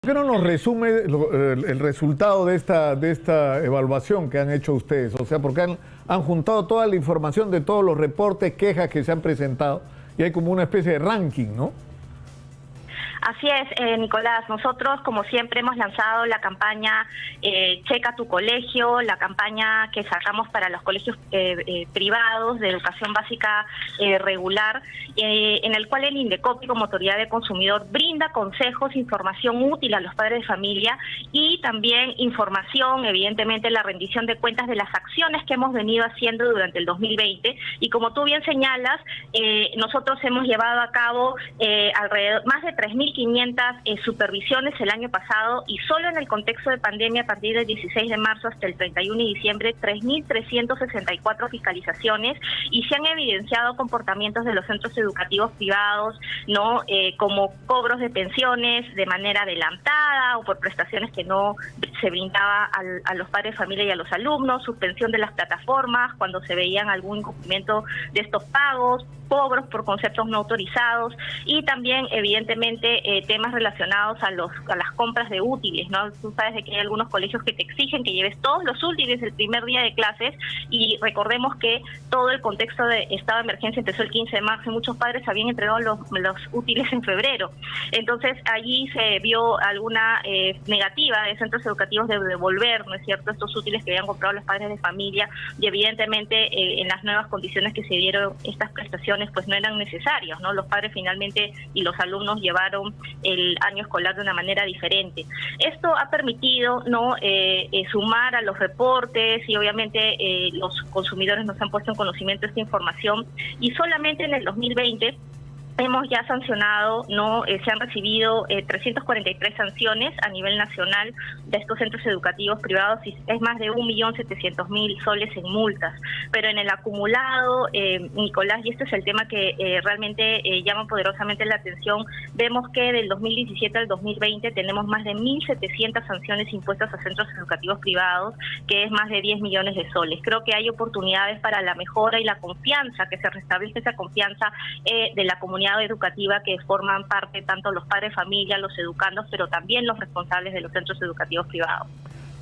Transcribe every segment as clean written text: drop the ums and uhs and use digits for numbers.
¿Por qué no nos resume el resultado de esta evaluación que han hecho ustedes? O sea, porque han juntado toda la información de todos los reportes, quejas que se han presentado y hay como una especie de ranking, ¿no? Así es, Nicolás. Nosotros, como siempre, hemos lanzado la campaña Checa tu colegio, la campaña que sacamos para los colegios privados de educación básica regular, en el cual el INDECOPI, como autoridad de consumidor, brinda consejos, información útil a los padres de familia y también información, evidentemente, la rendición de cuentas de las acciones que hemos venido haciendo durante el 2020. Y como tú bien señalas, nosotros hemos llevado a cabo más de 3.500 supervisiones el año pasado, y solo en el contexto de pandemia, a partir del 16 de marzo hasta el 31 de diciembre, 3.364 fiscalizaciones, y se han evidenciado comportamientos de los centros educativos privados, ¿no? Como cobros de pensiones de manera adelantada o por prestaciones que no se brindaba a los padres de familia y a los alumnos, suspensión de las plataformas cuando se veían algún incumplimiento de estos pagos, cobros por conceptos no autorizados, y también evidentemente temas relacionados a las compras de útiles, ¿no? Tú sabes de que hay algunos colegios que te exigen que lleves todos los útiles el primer día de clases, y recordemos que todo el contexto de estado de emergencia empezó el 15 de marzo y muchos padres habían entregado los útiles en febrero. Entonces allí se vio alguna negativa de centros educativos de devolver, ¿no es cierto?, estos útiles que habían comprado los padres de familia, y evidentemente en las nuevas condiciones que se dieron estas prestaciones pues no eran necesarios, ¿no? Los padres finalmente y los alumnos llevaron el año escolar de una manera diferente. Esto ha permitido, ¿no?, sumar a los reportes, y obviamente los consumidores nos han puesto en conocimiento esta información, y solamente en el 2020 hemos ya sancionado, ¿no? Se han recibido 343 sanciones a nivel nacional de estos centros educativos privados, y es más de 1.700.000 soles en multas. Pero en el acumulado, Nicolás, y este es el tema que realmente llama poderosamente la atención, vemos que del 2017 al 2020 tenemos más de 1.700 sanciones impuestas a centros educativos privados, que es más de 10 millones de soles. Creo que hay oportunidades para la mejora y la confianza, que se restablezca esa confianza de la comunidad educativa, que forman parte tanto los padres de familia, los educandos, pero también los responsables de los centros educativos privados.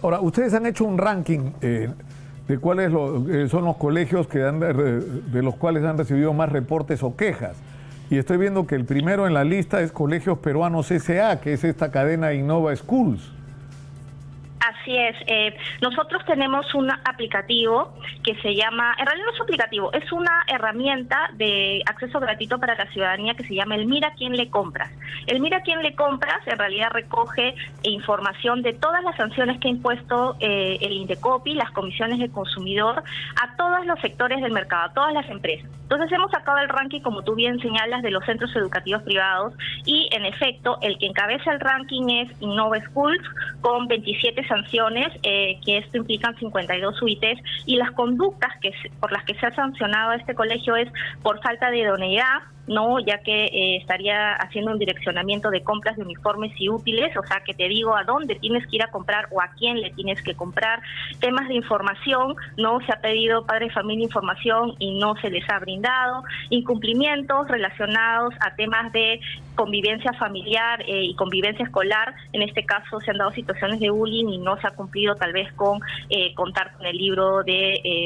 Ahora, ustedes han hecho un ranking de cuáles son los colegios de los cuales han recibido más reportes o quejas. Y estoy viendo que el primero en la lista es Colegios Peruanos S.A., que es esta cadena Innova Schools. Así es. Nosotros tenemos un aplicativo que se llama, en realidad no es un aplicativo, es una herramienta de acceso gratuito para la ciudadanía que se llama el Mira Quién Le Compras. El Mira Quién Le Compras en realidad recoge información de todas las sanciones que ha impuesto el INDECOPI, las comisiones de consumidor, a todos los sectores del mercado, a todas las empresas. Entonces hemos sacado el ranking, como tú bien señalas, de los centros educativos privados, y en efecto el que encabeza el ranking es Innova Schools, con 27 sanciones, que esto implican 52 UITs, y las conductas por las que se ha sancionado a este colegio es por falta de idoneidad, ¿no?, ya que estaría haciendo un direccionamiento de compras de uniformes y útiles, o sea, que te digo a dónde tienes que ir a comprar o a quién le tienes que comprar. Temas de información, ¿no?, se ha pedido padre de familia información y no se les ha brindado. Incumplimientos relacionados a temas de convivencia familiar y convivencia escolar. En este caso se han dado situaciones de bullying y no se ha cumplido tal vez con contar con el libro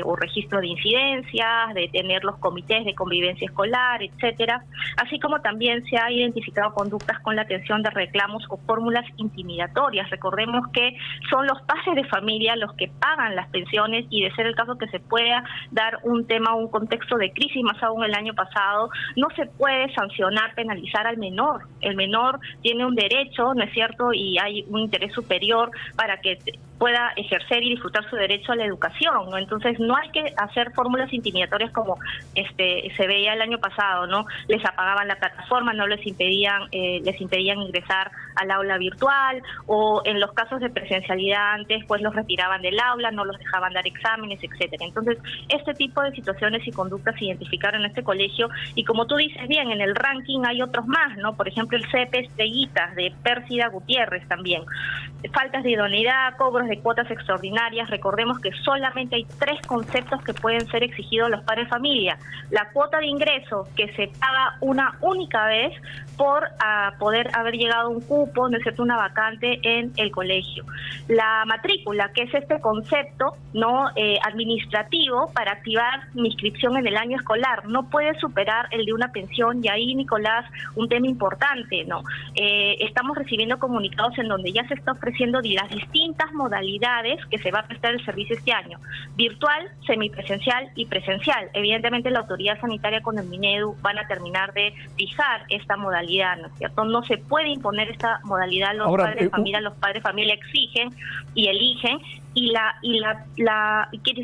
o registro de incidencias, de tener los comités de convivencia escolar, etcétera. Así como también se ha identificado conductas con la atención de reclamos o fórmulas intimidatorias. Recordemos que son los padres de familia los que pagan las pensiones, y de ser el caso que se pueda dar un contexto de crisis, más aún el año pasado, no se puede sancionar, penalizar al menor. El menor tiene un derecho, ¿no es cierto?, y hay un interés superior para que pueda ejercer y disfrutar su derecho a la educación, ¿no? Entonces no hay que hacer fórmulas intimidatorias como se veía el año pasado, ¿no? Les apagaban la plataforma, no les impedían ingresar al aula virtual, o en los casos de presencialidad antes, pues los retiraban del aula, no los dejaban dar exámenes, etcétera. Entonces, este tipo de situaciones y conductas se identificaron en este colegio, y como tú dices bien, en el ranking hay otros más, ¿no? Por ejemplo, el CEP Estrellitas de Pércida Gutiérrez también. Faltas de idoneidad, cobros de cuotas extraordinarias. Recordemos que solamente hay 3 conceptos que pueden ser exigidos a los padres de familia: la cuota de ingreso, que se paga una única vez por poder haber llegado a un curso cupo, ¿no es cierto?, una vacante en el colegio. La matrícula, que es este concepto no administrativo para activar mi inscripción en el año escolar, no puede superar el de una pensión. Y ahí, Nicolás, un tema importante, ¿no? Estamos recibiendo comunicados en donde ya se está ofreciendo las distintas modalidades que se va a prestar el servicio este año: virtual, semipresencial y presencial. Evidentemente la autoridad sanitaria con el Minedu van a terminar de fijar esta modalidad, ¿no es cierto? No se puede imponer esta modalidad a los padres de familia. Los padres de familia exigen y eligen,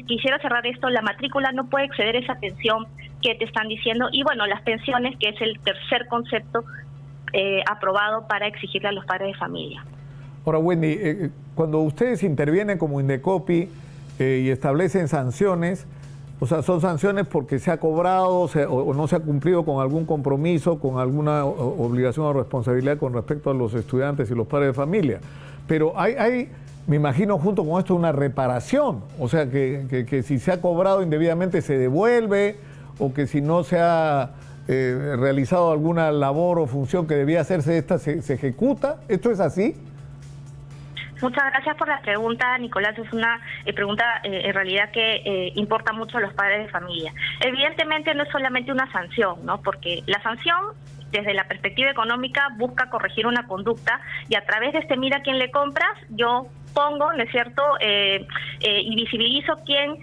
quisiera cerrar esto: la matrícula no puede exceder esa pensión que te están diciendo, y bueno, las pensiones, que es el tercer concepto aprobado para exigirle a los padres de familia. Ahora, Wendy, cuando ustedes intervienen como Indecopi y establecen sanciones, o sea, son sanciones porque se ha cobrado o no se ha cumplido con algún compromiso, con alguna obligación o responsabilidad con respecto a los estudiantes y los padres de familia. Pero hay, me imagino, junto con esto una reparación, o sea, que si se ha cobrado indebidamente se devuelve, o que si no se ha realizado alguna labor o función que debía hacerse, esta se ejecuta. ¿Esto es así? Muchas gracias por la pregunta, Nicolás. Es una pregunta en realidad que importa mucho a los padres de familia. Evidentemente no es solamente una sanción, ¿no? Porque la sanción, desde la perspectiva económica, busca corregir una conducta, y a través de este mira a quién le compras, yo pongo, ¿no es cierto?, y visibilizo quién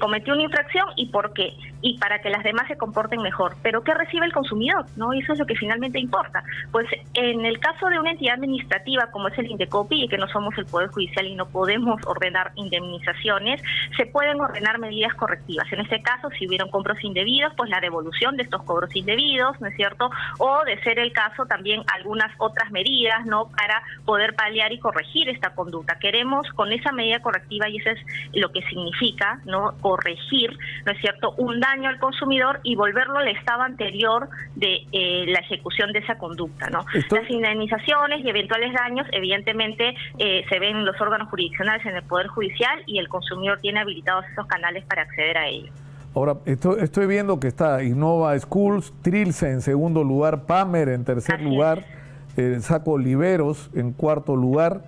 cometió una infracción y por qué, y para que las demás se comporten mejor. Pero ¿qué recibe el consumidor?, ¿no? Eso es lo que finalmente importa. Pues en el caso de una entidad administrativa como es el Indecopi, y que no somos el Poder Judicial y no podemos ordenar indemnizaciones, se pueden ordenar medidas correctivas. En este caso, si hubieron cobros indebidos, pues la devolución de estos cobros indebidos, ¿no es cierto?, o de ser el caso también algunas otras medidas, ¿no?, para poder paliar y corregir esta conducta. Queremos con esa medida correctiva, y eso es lo que significa, ¿no?, corregir, ¿no es cierto?, un daño al consumidor y volverlo al estado anterior de la ejecución de esa conducta, ¿no? Las indemnizaciones y eventuales daños, evidentemente, se ven en los órganos jurisdiccionales, en el Poder Judicial, y el consumidor tiene habilitados esos canales para acceder a ellos. Ahora, estoy viendo que está Innova Schools, Trilce en segundo lugar, Pamer en tercer lugar, Saco Oliveros en cuarto lugar,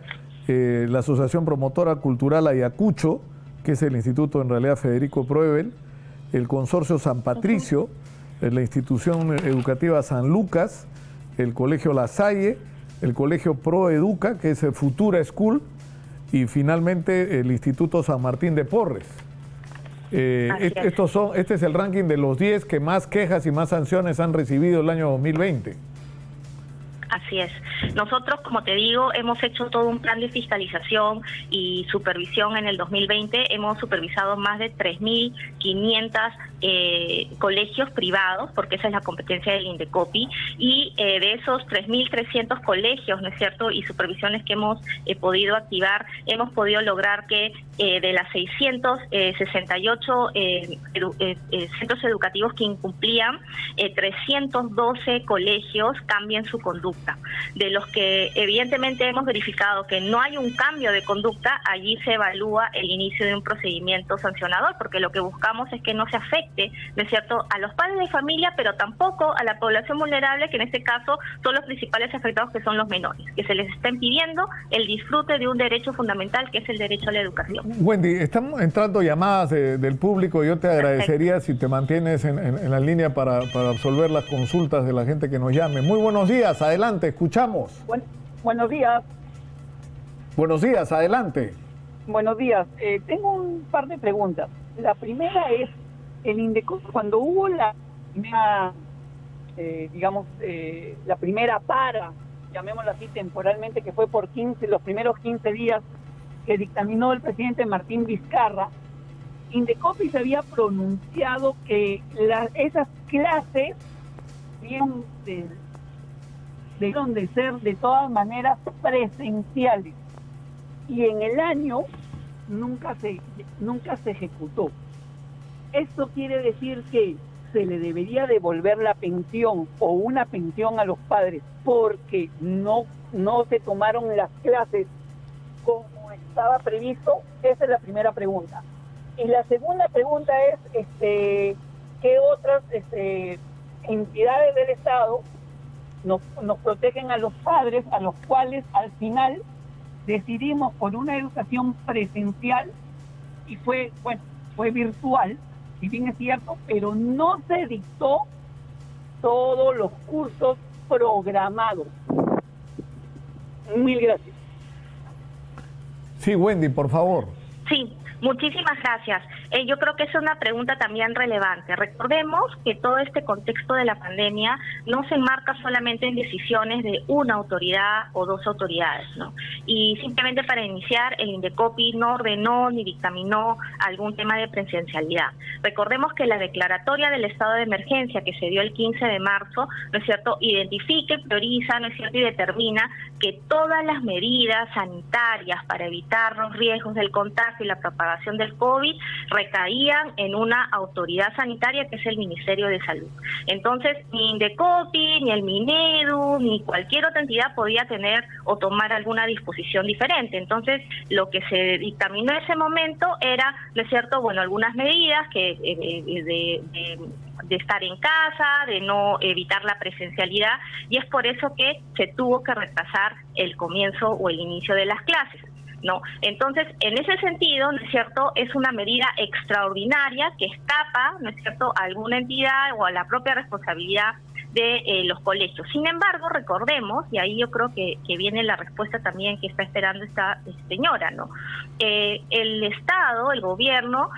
la Asociación Promotora Cultural Ayacucho, que es el Instituto en realidad Federico Pruebel, el Consorcio San Patricio, la Institución Educativa San Lucas, el Colegio La Salle, el Colegio Proeduca, que es el Futura School, y finalmente el Instituto San Martín de Porres. Este es el ranking de los 10 que más quejas y más sanciones han recibido el año 2020. Así es. Nosotros, como te digo, hemos hecho todo un plan de fiscalización y supervisión en el 2020. Hemos supervisado más de 3.500 colegios privados, porque esa es la competencia del Indecopi, y de esos 3.300 colegios, ¿no es cierto?, y supervisiones que hemos podido activar, hemos podido lograr que de las 668 centros educativos que incumplían, 312 colegios cambien su conducta. De los que evidentemente hemos verificado que no hay un cambio de conducta, allí se evalúa el inicio de un procedimiento sancionador, porque lo que buscamos es que no se afecte, ¿no es cierto?, a los padres de familia, pero tampoco a la población vulnerable, que en este caso son los principales afectados, que son los menores, que se les está impidiendo el disfrute de un derecho fundamental, que es el derecho a la educación. Wendy, estamos entrando llamadas del público. Yo te agradecería si te mantienes en la línea para absolver las consultas de la gente que nos llame. Muy buenos días, adelante, escuchamos. Buenos días. Buenos días, adelante. Buenos días. Tengo un par de preguntas. La primera es, el Indecopi, cuando hubo la primera, la primera para, llamémoslo así temporalmente, que fue por los primeros 15 días que dictaminó el presidente Martín Vizcarra, Indecopi se había pronunciado que esas clases debieron de ser de todas maneras presenciales, y en el año nunca se ejecutó. Esto quiere decir que se le debería devolver la pensión o una pensión a los padres porque no se tomaron las clases como estaba previsto. Esa es la primera pregunta. Y la segunda pregunta es ¿qué otras entidades del Estado nos protegen a los padres, a los cuales al final decidimos por una educación presencial y fue virtual, si bien es cierto, pero no se dictó todos los cursos programados. Mil gracias. Sí, Wendy, por favor. Sí, muchísimas gracias. Yo creo que es una pregunta también relevante. Recordemos que todo este contexto de la pandemia no se enmarca solamente en decisiones de una autoridad o dos autoridades, ¿no? Y simplemente para iniciar, el INDECOPI no ordenó ni dictaminó algún tema de presencialidad. Recordemos que la declaratoria del estado de emergencia que se dio el 15 de marzo, ¿no es cierto?, identifica y prioriza, ¿no es cierto?, y determina que todas las medidas sanitarias para evitar los riesgos del contagio y la propagación del COVID recaían en una autoridad sanitaria que es el Ministerio de Salud. Entonces, ni INDECOPI, ni el MINEDU, ni cualquier otra entidad podía tener o tomar alguna disposición diferente. Entonces, lo que se dictaminó en ese momento era, ¿no es cierto?, bueno, algunas medidas que de estar en casa, de no evitar la presencialidad, y es por eso que se tuvo que retrasar el comienzo o el inicio de las clases, ¿no? Entonces, en ese sentido, ¿no es cierto?, es una medida extraordinaria que escapa, ¿no es cierto?, a alguna entidad o a la propia responsabilidad de los colegios. Sin embargo, recordemos, y ahí yo creo que viene la respuesta también que está esperando esta señora, ¿no? El Estado, el gobierno,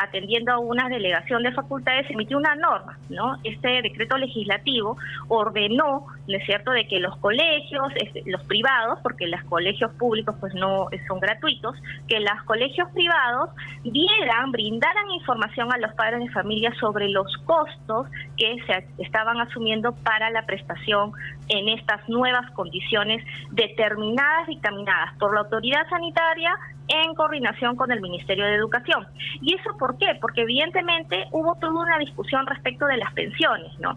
atendiendo a una delegación de facultades, emitió una norma, ¿no? Este decreto legislativo ordenó, ¿no es cierto?, de que los colegios, los privados, porque los colegios públicos pues no son gratuitos, que los colegios privados brindaran información a los padres de familia sobre los costos que se estaban asumiendo para la prestación en estas nuevas condiciones determinadas, dictaminadas por la autoridad sanitaria en coordinación con el Ministerio de Educación. ¿Y eso por qué? Porque evidentemente hubo toda una discusión respecto de las pensiones, ¿no?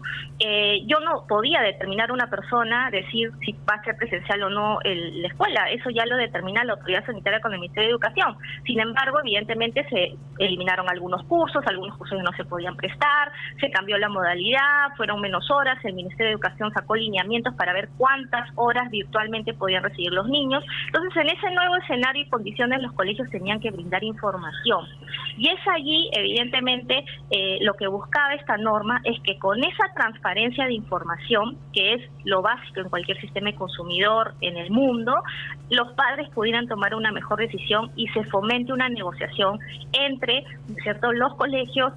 Yo no podía determinar una persona, decir si va a ser presencial o no la escuela, eso ya lo determina la autoridad sanitaria con el Ministerio de Educación. Sin embargo, evidentemente se eliminaron algunos cursos que no se podían prestar, se cambió la modalidad, fueron menos horas, el Ministerio de Educación sacó lineamientos para ver cuántas horas virtualmente podían recibir los niños. Entonces, en ese nuevo escenario y condiciones, los colegios tenían que brindar información. Y es allí, evidentemente, lo que buscaba esta norma es que con esa transparencia de información, que es lo básico en cualquier sistema de consumidor en el mundo, los padres pudieran tomar una mejor decisión y se fomente una negociación entre, ¿cierto?, los colegios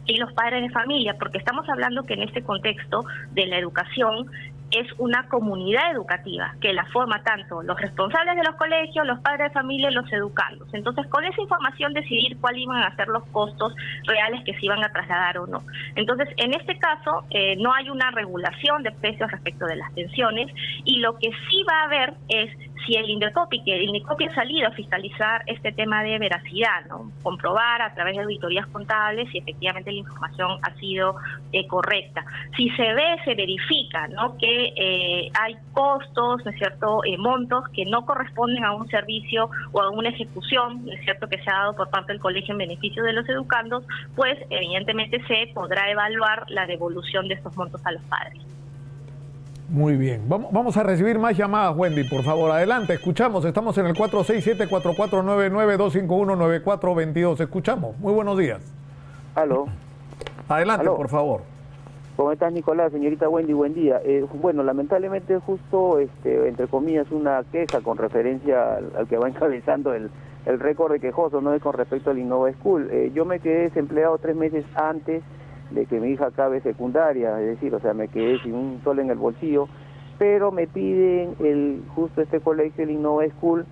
y los padres de familia, porque estamos hablando que en este contexto de la educación es una comunidad educativa que la forma tanto los responsables de los colegios, los padres de familia y los educandos. Entonces, con esa información decidir cuáles iban a ser los costos reales que se iban a trasladar o no. Entonces, en este caso, no hay una regulación de precios respecto de las pensiones, y lo que sí va a haber es si el INDECOPI ha salido a fiscalizar este tema de veracidad, ¿no? Comprobar a través de auditorías contables si efectivamente la información ha sido correcta. Si se verifica, ¿no?, que hay costos, ¿no es cierto?, montos que no corresponden a un servicio o a una ejecución, ¿no es cierto?, que se ha dado por parte del colegio en beneficio de los educandos, pues evidentemente se podrá evaluar la devolución de estos montos a los padres. Muy bien. Vamos a recibir más llamadas, Wendy, por favor. Adelante, escuchamos. Estamos en el 467-4499-251-9422. Escuchamos. Muy buenos días. Aló. Adelante, Aló. por favor. ¿Cómo estás, Nicolás? Señorita Wendy, buen día. Bueno, lamentablemente justo, entre comillas, una queja con referencia al que va encabezando el récord de quejoso, ¿no?, es con respecto al Innova School. Yo me quedé desempleado 3 meses antes de que mi hija acabe secundaria, es decir, o sea, me quedé sin un sol en el bolsillo, pero me piden justo este colegio, el Innova School,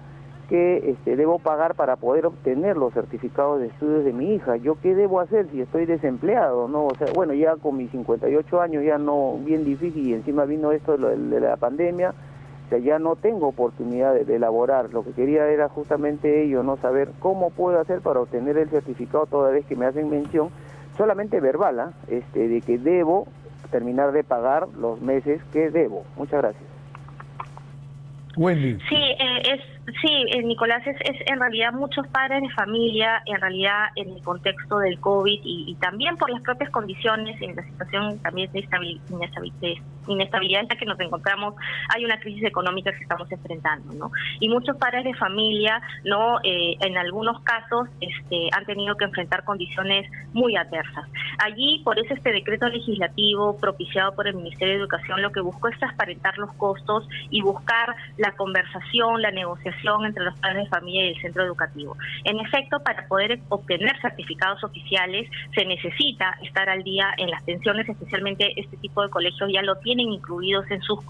que debo pagar para poder obtener los certificados de estudios de mi hija. ¿Yo qué debo hacer si estoy desempleado, no? O sea, bueno, ya con mis 58 años ya no, bien difícil, y encima vino esto de la pandemia, o sea, ya no tengo oportunidad de elaborar. Lo que quería era justamente ello, no saber cómo puedo hacer para obtener el certificado, toda vez que me hacen mención, solamente verbal, de que debo terminar de pagar los meses que debo. Muchas gracias. Wendy. Sí, Sí, Nicolás, es en realidad muchos padres de familia, en realidad en el contexto del COVID y también por las propias condiciones, en la situación también de inestabilidad en la que nos encontramos, hay una crisis económica que estamos enfrentando, ¿no? Y muchos padres de familia, ¿no? En algunos casos han tenido que enfrentar condiciones muy adversas. Allí, por eso este decreto legislativo propiciado por el Ministerio de Educación lo que buscó es transparentar los costos y buscar la conversación, la negociación entre los padres de familia y el centro educativo. En efecto, para poder obtener certificados oficiales se necesita estar al día en las pensiones, especialmente este tipo de colegios ya lo tienen incluidos en sus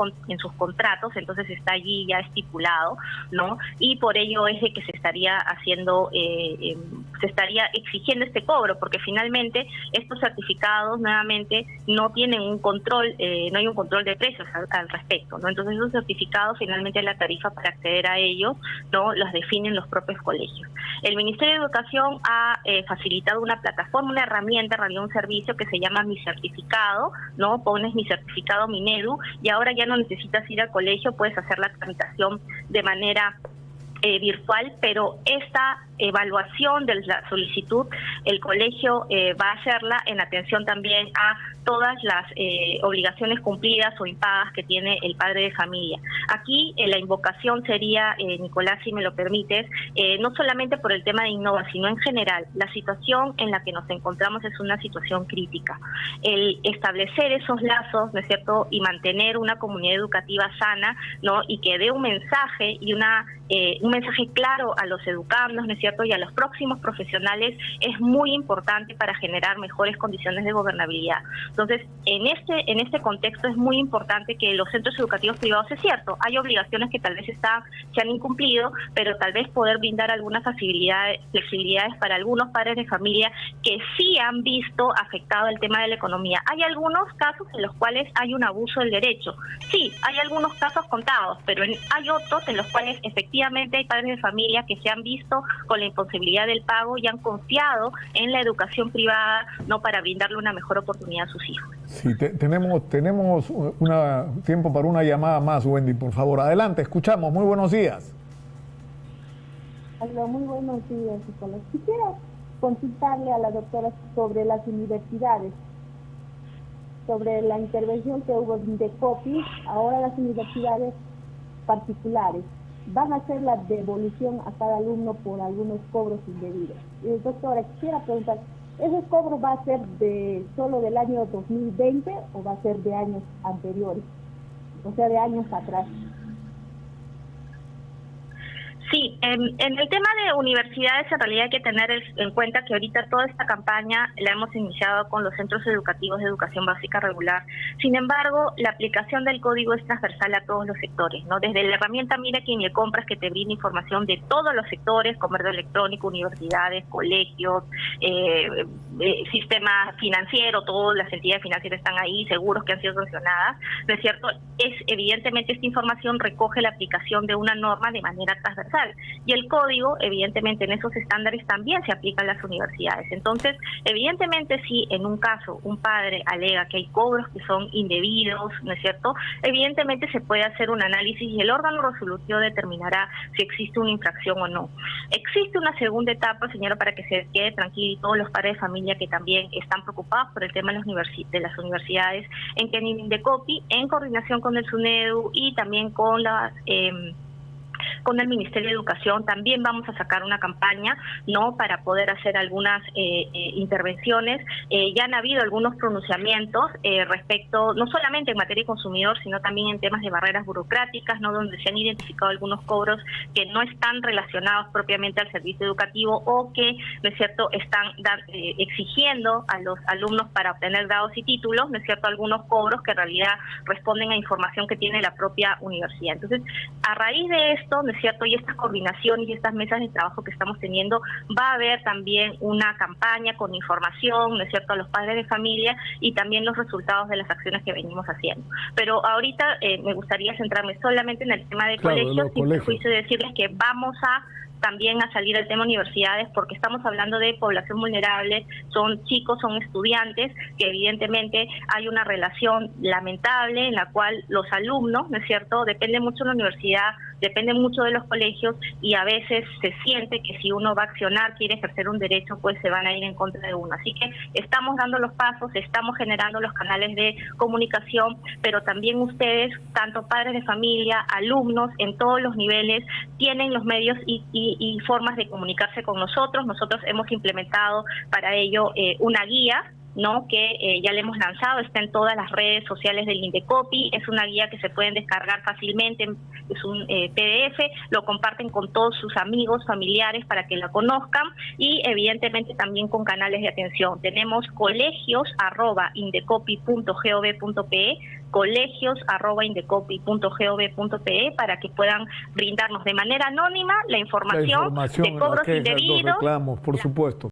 contratos, entonces está allí ya estipulado, ¿no? Y por ello es de que se estaría haciendo, se estaría exigiendo este cobro, porque finalmente estos certificados nuevamente no tienen un control, no hay un control de precios al respecto, ¿no? Entonces esos certificados finalmente la tarifa para acceder a ellos, ¿no? Las definen los propios colegios. El Ministerio de Educación ha facilitado una plataforma, una herramienta, en realidad un servicio que se llama Mi Certificado, ¿no? Pones Mi Certificado Minedu y ahora ya no necesitas ir al colegio, puedes hacer la tramitación de manera virtual, pero esta evaluación de la solicitud, el colegio va a hacerla en atención también a todas las obligaciones cumplidas o impagas que tiene el padre de familia. Aquí la invocación sería, Nicolás, si me lo permites, no solamente por el tema de Innova, sino en general. La situación en la que nos encontramos es una situación crítica. El establecer esos lazos, ¿no es cierto?, y mantener una comunidad educativa sana, ¿no?, y que dé un mensaje y un mensaje claro a los educandos, ¿no es cierto?, y a los próximos profesionales es muy importante para generar mejores condiciones de gobernabilidad. Entonces, en este contexto es muy importante que los centros educativos privados, es cierto, hay obligaciones que tal vez se han incumplido, pero tal vez poder brindar algunas flexibilidades para algunos padres de familia que sí han visto afectado el tema de la economía. Hay algunos casos en los cuales hay un abuso del derecho. Sí, hay algunos casos contados, pero hay otros en los cuales efectivamente hay padres de familia que se han visto con la imposibilidad del pago y han confiado en la educación privada, no, para brindarle una mejor oportunidad a sus hijos. Sí, tenemos tiempo para una llamada más, Wendy, por favor. Adelante, escuchamos. Muy buenos días. Hola, muy buenos días, Nicolás. Quisiera consultarle a la doctora sobre las universidades, sobre la intervención que hubo de COPI. Ahora las universidades particulares van a hacer la devolución a cada alumno por algunos cobros indebidos. Doctora, quisiera preguntar, ¿ese cobro va a ser solo del año 2020 o va a ser de años anteriores? O sea, de años atrás. Sí, en el tema de universidades en realidad hay que tener en cuenta que ahorita toda esta campaña la hemos iniciado con los centros educativos de educación básica regular. Sin embargo, la aplicación del código es transversal a todos los sectores, ¿no? Desde la herramienta Mira Quién Le Compras, que te brinda información de todos los sectores, comercio electrónico, universidades, colegios, sistema financiero, todas las entidades financieras están ahí, seguros que han sido sancionadas, ¿no es cierto? Evidentemente esta información recoge la aplicación de una norma de manera transversal. Y el código, evidentemente, en esos estándares también se aplican a las universidades. Entonces, evidentemente, si en un caso un padre alega que hay cobros que son indebidos, ¿no es cierto?, evidentemente se puede hacer un análisis y el órgano resolutivo determinará si existe una infracción o no. Existe una segunda etapa, señora, para que se quede tranquilo, y todos los padres de familia que también están preocupados por el tema de las universidades, en que en Indecopi, en coordinación con el SUNEDU y también con el Ministerio de Educación, también vamos a sacar una campaña, ¿no?, para poder hacer algunas intervenciones. Ya han habido algunos pronunciamientos respecto, no solamente en materia de consumidor, sino también en temas de barreras burocráticas, ¿no?, donde se han identificado algunos cobros que no están relacionados propiamente al servicio educativo o que, ¿no es cierto?, están exigiendo a los alumnos para obtener grados y títulos, ¿no es cierto?, algunos cobros que en realidad responden a información que tiene la propia universidad. Entonces, a raíz de esto, ¿no es cierto?, y esta coordinación y estas mesas de trabajo que estamos teniendo, va a haber también una campaña con información, ¿no es cierto?, a los padres de familia y también los resultados de las acciones que venimos haciendo. Pero ahorita me gustaría centrarme solamente en el tema de colegios, sin perjuicio de decirles que vamos también a salir el tema universidades, porque estamos hablando de población vulnerable, son chicos, son estudiantes, que evidentemente hay una relación lamentable en la cual los alumnos, ¿no es cierto?, depende mucho de la universidad depende mucho de los colegios y a veces se siente que si uno va a accionar, quiere ejercer un derecho, pues se van a ir en contra de uno. Así que estamos dando los pasos, estamos generando los canales de comunicación, pero también ustedes, tanto padres de familia, alumnos, en todos los niveles, tienen los medios y formas de comunicarse con nosotros. Nosotros hemos implementado para ello una guía, ¿no? Que ya le hemos lanzado, está en todas las redes sociales del Indecopi, es una guía que se pueden descargar fácilmente, es un PDF, lo comparten con todos sus amigos, familiares para que la conozcan y evidentemente también con canales de atención. Tenemos colegios@indecopi.gov.pe, colegios@indecopi.gov.pe para que puedan brindarnos de manera anónima la información de cobros las quejas, indebidos. los reclamos, por supuesto.